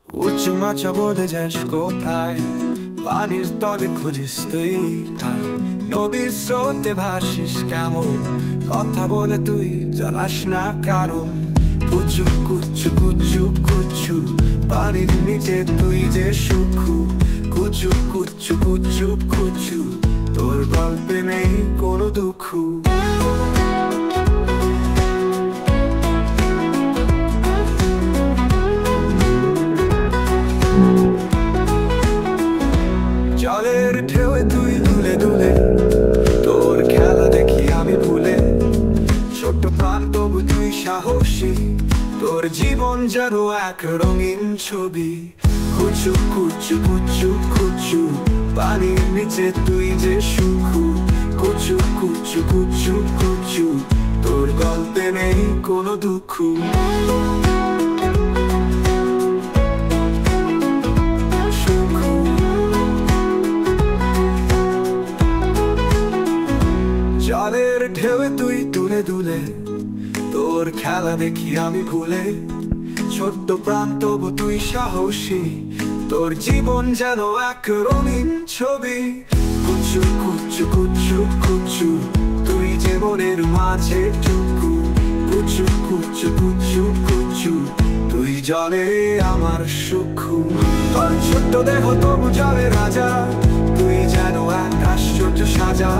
উঁচু মাচা বোধে যাস কোথায়, পানির তলে খুঁজিস তুই ঠাই। নদীর স্রোতে ভাসিস কেমন, কথা বলে তুই জানাস না কারণ। কুচু কুচু কুচু কুচু, পানির নিচে তুই যে সুখু। কুচু কুচু কুচু কুচু, তোর গল্পে নেই কোনো দুঃখ। জলের ঢেউয়ে তুই দুলে দুলে, তোর খেলা দেখি আমি ভুলে। ছোট্ট প্রাণ তবু তুই সাহসী, তোর জীবন যেন এক রঙিন ছবি। কুচু কুচু কুচু কুচু, পানির নিচে তুই যে সুখু। কুচু কুচু কুচু কুচু, তোর গল্পে নেই কোনো দুঃখ। জলের ঢেউয়ে তুই দুলে দুলে, তোর খেলা দেখি আমি ভুলে। ছোট্ট প্রাণ তবু তুই সাহসী, তোর জীবন যেন এক রঙিন ছবি। কুচু কুচু কুচু কুচু, তুই যে মনের মাঝে টুকু। কুচু কুচু কুচু কুচু, তুই জলে আমার সুখ। তোর ছোট্ট দেহ তবু জলে রাজা, তুই যেন এক আশ্চর্য সাজা।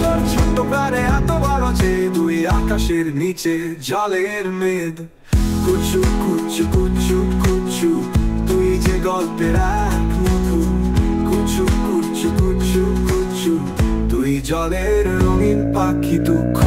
তোর ছোট্ট প্রাণে এত বড় যে তুই আকাশের নিচে জলের মেঘ। কুচু কুচু কুচু কুচু, তুই যে গল্পের এক মুখু। কুচু কুচু কুচু কুচু, তুই জলের রঙিন পাখি দুঃখ।